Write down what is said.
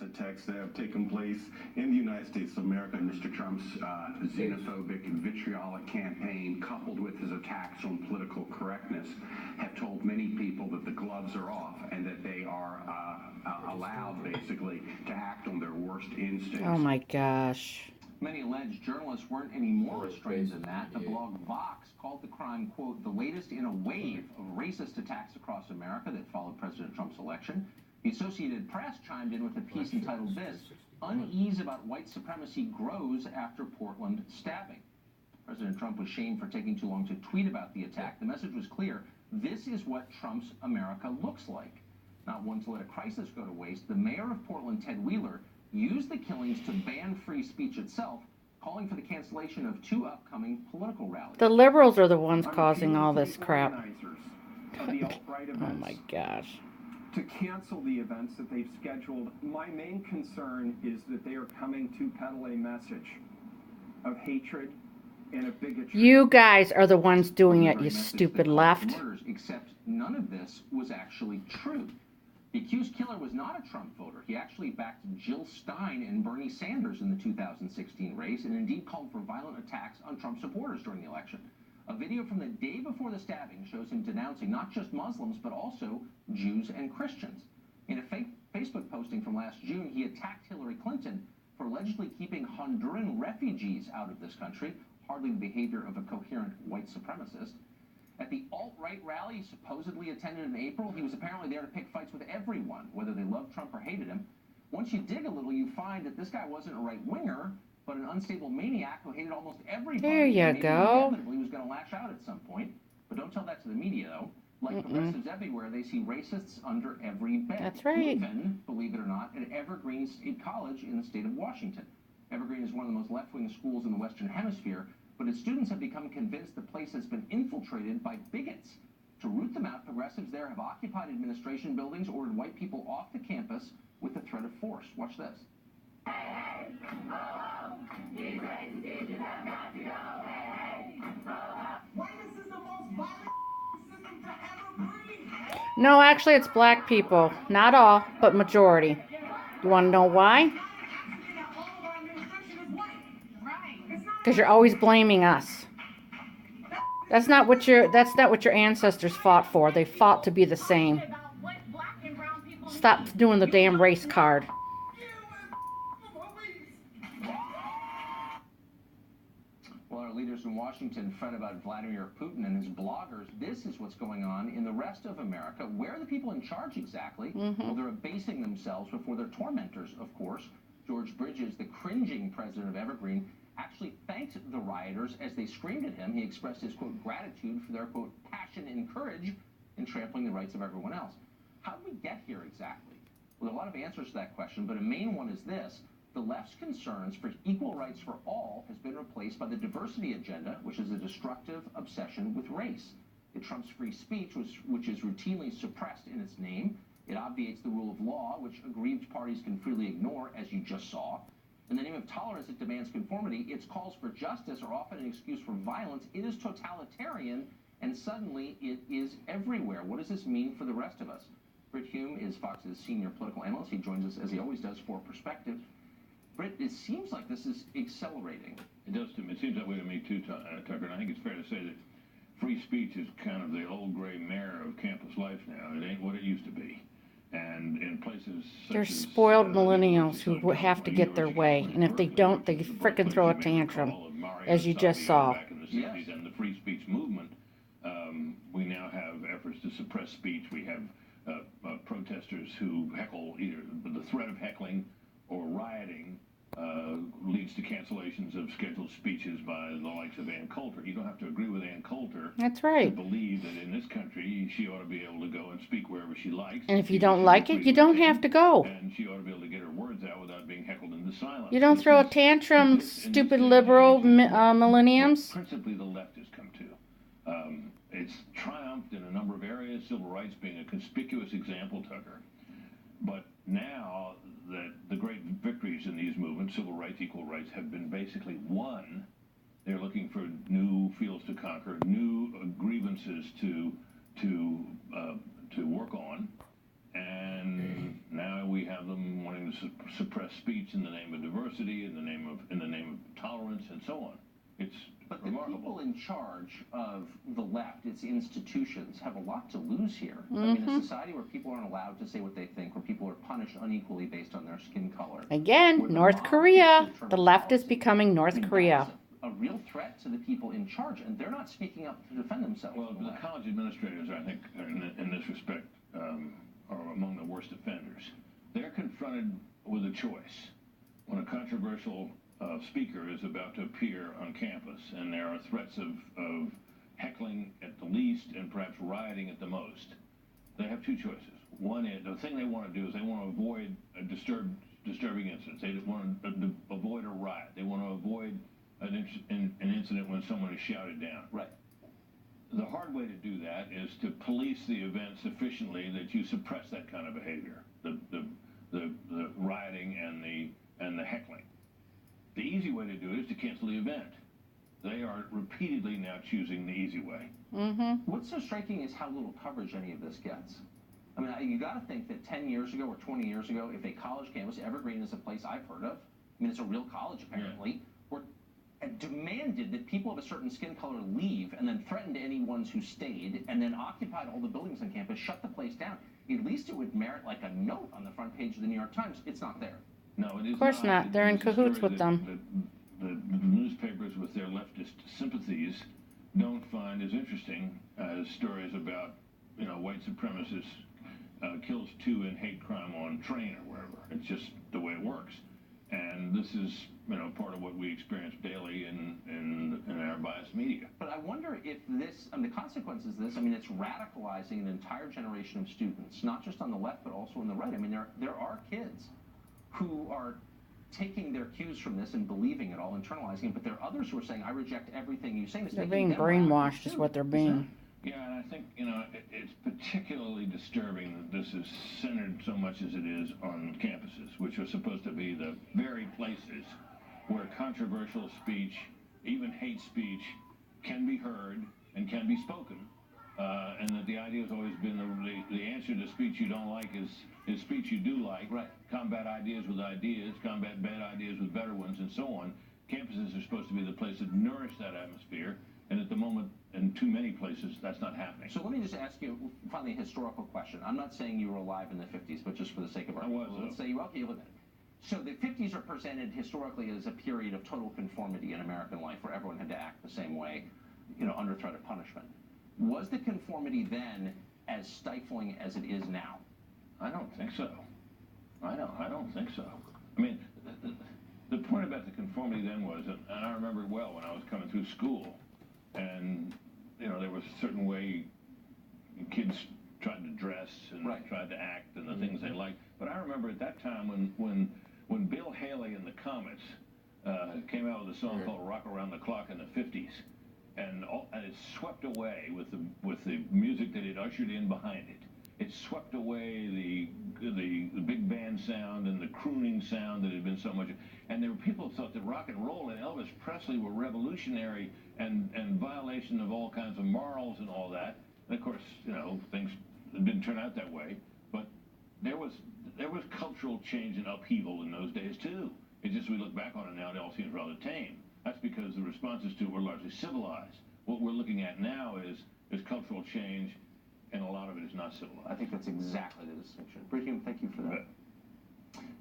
attacks that have taken place in the United States of America. Mr. Trump's xenophobic and vitriolic campaign, coupled with his attacks on political correctness, have told many people that the gloves are off and that they are allowed, basically, to act on their worst instincts. Oh my gosh. Many alleged journalists weren't any more restrained than that. The blog Vox called the crime, quote, the latest in a wave of racist attacks across America that followed President Trump's election. The Associated Press chimed in with a piece entitled this, Unease about white supremacy grows after Portland stabbing. President Trump was shamed for taking too long to tweet about the attack. The message was clear. This is what Trump's America looks like. Not one to let a crisis go to waste, the mayor of Portland, Ted Wheeler, used the killings to ban free speech itself, calling for the cancellation of 2 upcoming political rallies. The liberals are the ones causing all this crap. Oh my gosh. To cancel the events that they've scheduled. My main concern is that they are coming to peddle a message of hatred and of bigotry. You guys are the ones doing it, you stupid left. Except none of this was actually true. The accused killer was not a Trump voter. He actually backed Jill Stein and Bernie Sanders in the 2016 race and indeed called for violent attacks on Trump supporters during the election. A video from the day before the stabbing shows him denouncing not just Muslims, but also Jews and Christians. In a fake Facebook posting from last June, he attacked Hillary Clinton for allegedly keeping Honduran refugees out of this country, hardly the behavior of a coherent white supremacist. At the alt-right rally he supposedly attended in April, he was apparently there to pick fights with everyone, whether they loved Trump or hated him. Once you dig a little, you find that this guy wasn't a right-winger, but an unstable maniac who hated almost everybody. There you go. Inevitably was going to lash out at some point. But don't tell that to the media, though. Like progressives everywhere, they see racists under every bed. That's right. Even, believe it or not, at Evergreen State College in the state of Washington. Evergreen is one of the most left-wing schools in the Western Hemisphere, but its students have become convinced the place has been infiltrated by bigots. To root them out, progressives there have occupied administration buildings, ordered white people off the campus with the threat of force. Watch this. No, actually it's black people. Not all, but majority. You want to know why? Because you're always blaming us. That's not what your ancestors fought for. They fought to be the same. Stop doing the damn race card. Well, our leaders in Washington fret about Vladimir Putin and his bloggers. This is what's going on in the rest of America. Where are the people in charge exactly? Well, they're abasing themselves before their tormentors, of course. George Bridges, the cringing president of Evergreen, actually thanked the rioters as they screamed at him. He expressed his, quote, gratitude for their, quote, passion and courage in trampling the rights of everyone else. How did we get here exactly? Well, there are a lot of answers to that question, but a main one is this. The left's concerns for equal rights for all has been replaced by the diversity agenda, which is a destructive obsession with race. It trumps free speech, which is routinely suppressed in its name. It obviates the rule of law, which aggrieved parties can freely ignore, as you just saw. In the name of tolerance, it demands conformity. Its calls for justice are often an excuse for violence. It is totalitarian, and suddenly it is everywhere. What does this mean for the rest of us? Britt Hume is Fox's senior political analyst. He joins us, as he always does, for Perspective. Britt, it seems like this is accelerating. It does to me. It seems that way to me too, Tucker. And I think it's fair to say that free speech is kind of the old gray mare of campus life now. It ain't what it used to be. And in places such They're spoiled millennials who have to get their way. And if they don't, they frickin' throw a tantrum, as you just saw. Back in the 60s and the free speech movement, we now have efforts to suppress speech. We have protesters who heckle, either the threat of heckling or rioting leads to cancellations of scheduled speeches by the likes of Ann Coulter. You don't have to agree with Ann Coulter. That's right. To believe that in this country she ought to be able to go and speak wherever she likes. And if you don't like it, you don't have to go. And she ought to be able to get her words out without being heckled into silence. You don't throw a tantrum, stupid liberal millenniums. Principally the left has come to. It's triumphed in a number of areas, civil rights being a conspicuous example, Tucker. But now that the great victories in these movements, civil rights, equal rights, have been basically won, they're looking for new fields to conquer, new grievances to work on, and now Now we have them wanting to suppress speech in the name of diversity, in the name of tolerance, and so on. It's But the remarkable. people in charge of the left, its institutions, have a lot to lose here. I mean, a society where people aren't allowed to say what they think, where people are punished unequally based on their skin color. Again, where the North mob Korea. gets to The determine left is policy. becoming North I mean, Korea. that is a real threat to the people in charge, and they're not speaking up to defend themselves. Well, the college administrators, I think, in this respect, are among the worst offenders. They're confronted with a choice. When a controversial speaker is about to appear on campus, and there are threats of heckling at the least and perhaps rioting at the most, they have two choices. One is, the thing they want to do is they want to avoid a disturbing incidents. They want to avoid a riot. They want to avoid an incident when someone is shouted down. Right. The hard way to do that is to police the event sufficiently that you suppress that kind of behavior, the rioting and the heckling. The easy way to do it is to cancel the event. They are repeatedly now choosing the easy way. What's so striking is how little coverage any of this gets. I mean, you got to think that 10 years ago or 20 years ago, if a college campus, Evergreen is a place I've heard of, I mean, it's a real college apparently, were demanded that people of a certain skin color leave and then threatened any ones who stayed and then occupied all the buildings on campus, shut the place down. At least it would merit like a note on the front page of the New York Times. It's not there. No, it is Of course not. They're in It's a cahoots story with that them. The newspapers with their leftist sympathies don't find as interesting as stories about, white supremacists kills 2 in hate crime on train or wherever. It's just the way it works. And this is, part of what we experience daily in our biased media. But I wonder if this, the consequences of this, it's radicalizing an entire generation of students, not just on the left, but also on the right. I mean, there are kids who are taking their cues from this and believing it all, internalizing it, but there are others who are saying, I reject everything you say. It's They're making being them brainwashed radicals is what they're being. Yeah, and I think, it's particularly disturbing that this is centered so much as it is on campuses, which are supposed to be the very places where controversial speech, even hate speech, can be heard and can be spoken. And that the idea has always been the answer to speech you don't like is speech you do like. Right. Combat ideas with ideas, combat bad ideas with better ones, and so on. Campuses are supposed to be the place that nourish that atmosphere, and at the moment, in too many places, that's not happening. So let me just ask you, finally, a historical question. I'm not saying you were alive in the 50s, but just for the sake of argument. Let's say you were. Okay, you live in it. So the 50s are presented historically as a period of total conformity in American life, where everyone had to act the same way, under threat of punishment. Was the conformity then as stifling as it is now? I don't think so. I don't think so. I mean, the point about the conformity then was, and I remember it well when I was coming through school, and there was a certain way kids tried to dress and tried to act and the things they liked. But I remember at that time when Bill Haley and the Comets came out with a song called "Rock Around the Clock" in the '50s, and it swept away with the music that it ushered in behind it. It swept away the big band sound and the crooning sound that had been so much. And there were people who thought that rock and roll and Elvis Presley were revolutionary and violation of all kinds of morals and all that. And of course, things didn't turn out that way. But there was cultural change and upheaval in those days too. It's just we look back on it now, it all seems rather tame. That's because the responses to it were largely civilized. What we're looking at now is cultural change, and a lot of it is not civilized. I think that's exactly the distinction. Bridget, thank you for that.